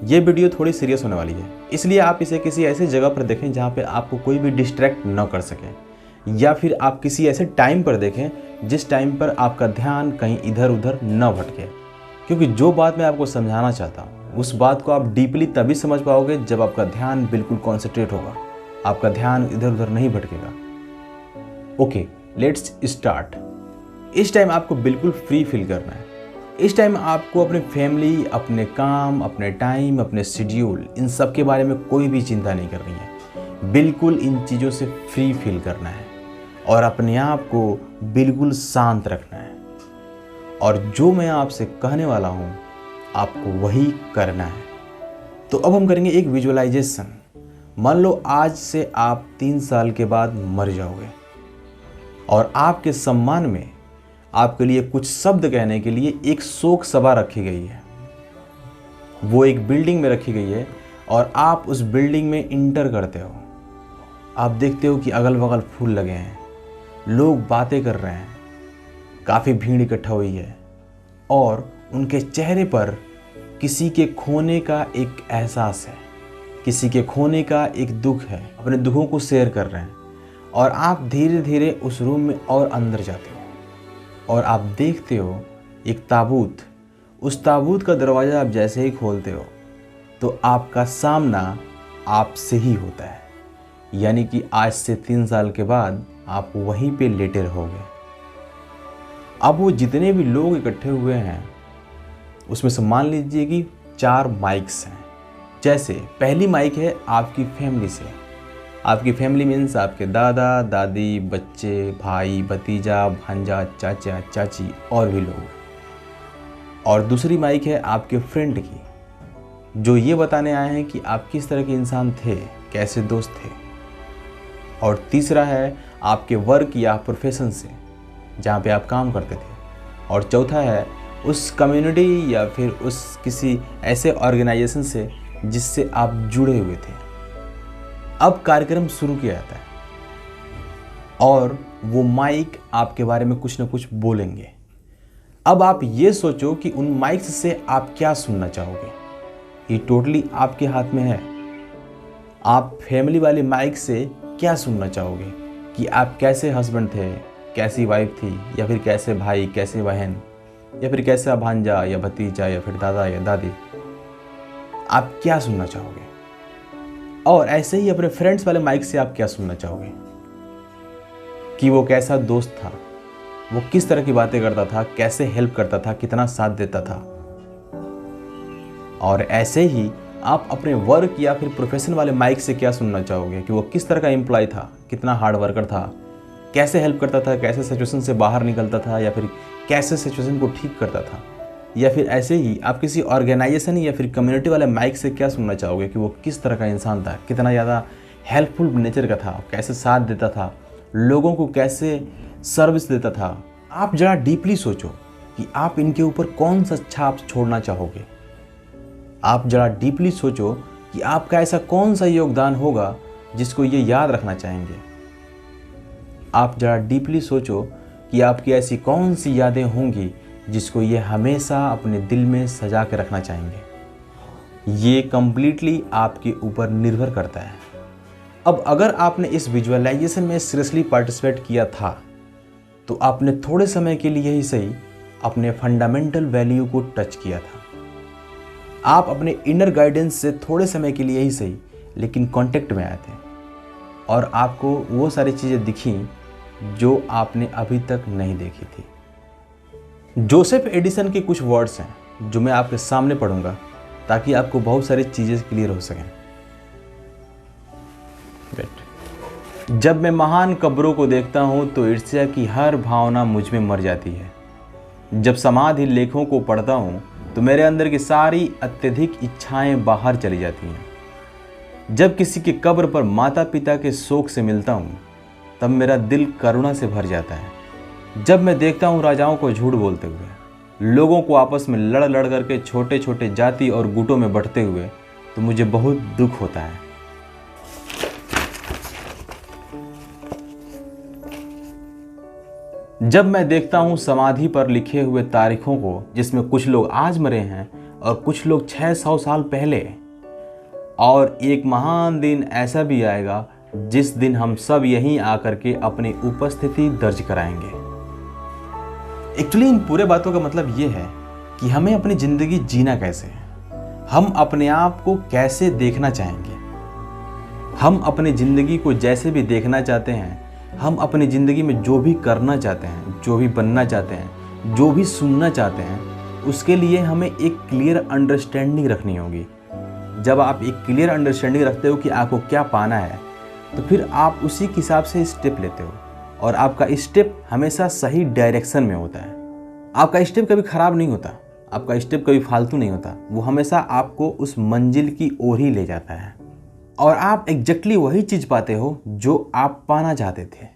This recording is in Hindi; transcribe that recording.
ये वीडियो थोड़ी सीरियस होने वाली है, इसलिए आप इसे किसी ऐसी जगह पर देखें जहाँ पे आपको कोई भी डिस्ट्रैक्ट न कर सके, या फिर आप किसी ऐसे टाइम पर देखें जिस टाइम पर आपका ध्यान कहीं इधर उधर न भटके। क्योंकि जो बात मैं आपको समझाना चाहता हूँ उस बात को आप डीपली तभी समझ पाओगे जब आपका ध्यान बिल्कुल कॉन्सेंट्रेट होगा, आपका ध्यान इधर उधर नहीं भटकेगा। Okay, let's start. इस टाइम आपको बिल्कुल फ्री फील करना है। इस टाइम आपको अपनी फैमिली, अपने काम, अपने टाइम, अपने शेड्यूल, इन सब के बारे में कोई भी चिंता नहीं करनी है। बिल्कुल इन चीज़ों से फ्री फील करना है और अपने आप को बिल्कुल शांत रखना है। और जो मैं आपसे कहने वाला हूँ आपको वही करना है। तो अब हम करेंगे एक विजुअलाइजेशन। मान लो आज से आप 3 साल के बाद मर जाओगे और आपके सम्मान में आपके लिए कुछ शब्द कहने के लिए एक शोक सभा रखी गई है। वो एक बिल्डिंग में रखी गई है और आप उस बिल्डिंग में इंटर करते हो। आप देखते हो कि अगल बगल फूल लगे हैं, लोग बातें कर रहे हैं, काफ़ी भीड़ इकट्ठा हुई है और उनके चेहरे पर किसी के खोने का एक एहसास है, किसी के खोने का एक दुख है, अपने दुखों को शेयर कर रहे हैं। और आप धीरे धीरे उस रूम में और अंदर जाते हो और आप देखते हो एक ताबूत। उस ताबूत का दरवाज़ा आप जैसे ही खोलते हो तो आपका सामना आपसे ही होता है, यानी कि आज से 3 साल के बाद आप वहीं पे लेटे रहोगे। अब वो जितने भी लोग इकट्ठे हुए हैं उसमें से मान लीजिए कि 4 माइक्स हैं। जैसे पहली माइक है आपकी फैमिली से। आपकी फैमिली मीन्स आपके दादा दादी, बच्चे, भाई, भतीजा, भांजा, चाचा, चाची और भी लोग। और दूसरी माइक है आपके फ्रेंड की, जो ये बताने आए हैं कि आप किस तरह के इंसान थे, कैसे दोस्त थे। और तीसरा है आपके वर्क या प्रोफेशन से, जहाँ पे आप काम करते थे। और चौथा है उस कम्युनिटी या फिर उस किसी ऐसे ऑर्गेनाइजेशन से जिससे आप जुड़े हुए थे। अब कार्यक्रम शुरू किया जाता है और वो माइक आपके बारे में कुछ ना कुछ बोलेंगे। अब आप ये सोचो कि उन माइक्स से आप क्या सुनना चाहोगे। ये टोटली आपके हाथ में है। आप फैमिली वाले माइक से क्या सुनना चाहोगे कि आप कैसे हस्बैंड थे, कैसी वाइफ थी, या फिर कैसे भाई, कैसे बहन, या फिर कैसा भांजा या भतीजा या फिर दादा या दादी। आप क्या सुनना चाहोगे। और ऐसे ही अपने फ्रेंड्स वाले माइक से आप क्या सुनना चाहोगे कि वो कैसा दोस्त था, वो किस तरह की बातें करता था, कैसे हेल्प करता था, कितना साथ देता था। और ऐसे ही आप अपने वर्क या फिर प्रोफेशन वाले माइक से क्या सुनना चाहोगे कि वो किस तरह का एम्प्लॉय था, कितना हार्ड वर्कर था, कैसे हेल्प करता था, कैसे सिचुएशन से बाहर निकलता था, या फिर कैसे सिचुएशन को ठीक करता था। या फिर ऐसे ही आप किसी ऑर्गेनाइजेशन या फिर कम्युनिटी वाले माइक से क्या सुनना चाहोगे कि वो किस तरह का इंसान था, कितना ज़्यादा हेल्पफुल नेचर का था, कैसे साथ देता था, लोगों को कैसे सर्विस देता था। आप ज़रा डीपली सोचो कि आप इनके ऊपर कौन सा छाप छोड़ना चाहोगे। आप ज़रा डीपली सोचो कि आपका ऐसा कौन सा योगदान होगा जिसको ये याद रखना चाहेंगे। आप ज़रा डीपली सोचो कि आपकी ऐसी कौन सी यादें होंगी जिसको ये हमेशा अपने दिल में सजा के रखना चाहेंगे। ये कम्प्लीटली आपके ऊपर निर्भर करता है। अब अगर आपने इस विजुअलाइजेशन में सीरियसली पार्टिसिपेट किया था तो आपने थोड़े समय के लिए ही सही अपने फंडामेंटल वैल्यू को टच किया था। आप अपने इनर गाइडेंस से थोड़े समय के लिए ही सही लेकिन कांटेक्ट में आए थे और आपको वो सारी चीज़ें दिखी जो आपने अभी तक नहीं देखी थी। जोसेफ एडिसन के कुछ वर्ड्स हैं जो मैं आपके सामने पढ़ूंगा ताकि आपको बहुत सारी चीज़ें क्लियर हो सकें। जब मैं महान कब्रों को देखता हूं तो ईर्ष्या की हर भावना मुझ में मर जाती है। जब समाधि लेखों को पढ़ता हूं तो मेरे अंदर की सारी अत्यधिक इच्छाएं बाहर चली जाती हैं। जब किसी की कब्र पर माता पिता के शोक से मिलता हूं तब मेरा दिल करुणा से भर जाता है। जब मैं देखता हूं राजाओं को झूठ बोलते हुए, लोगों को आपस में लड़ लड़ करके छोटे छोटे जाति और गुटों में बंटते हुए, तो मुझे बहुत दुख होता है। जब मैं देखता हूं समाधि पर लिखे हुए तारीखों को जिसमें कुछ लोग आज मरे हैं और कुछ लोग 600 साल पहले। और एक महान दिन ऐसा भी आएगा जिस दिन हम सब यहीं आकर के अपनी उपस्थिति दर्ज कराएंगे। एक्चुअली इन पूरे बातों का मतलब ये है कि हमें अपनी ज़िंदगी जीना कैसे है, हम अपने आप को कैसे देखना चाहेंगे। हम अपनी ज़िंदगी को जैसे भी देखना चाहते हैं, हम अपनी ज़िंदगी में जो भी करना चाहते हैं, जो भी बनना चाहते हैं, जो भी सुनना चाहते हैं, उसके लिए हमें एक क्लियर अंडरस्टैंडिंग रखनी होगी। जब आप एक क्लियर अंडरस्टैंडिंग रखते हो कि आपको क्या पाना है, तो फिर आप उसी के हिसाब से स्टेप लेते हो और आपका स्टेप हमेशा सही डायरेक्शन में होता है। आपका स्टेप कभी ख़राब नहीं होता, आपका स्टेप कभी फालतू नहीं होता, वो हमेशा आपको उस मंजिल की ओर ही ले जाता है और आप एग्जैक्टली वही चीज़ पाते हो जो आप पाना चाहते थे।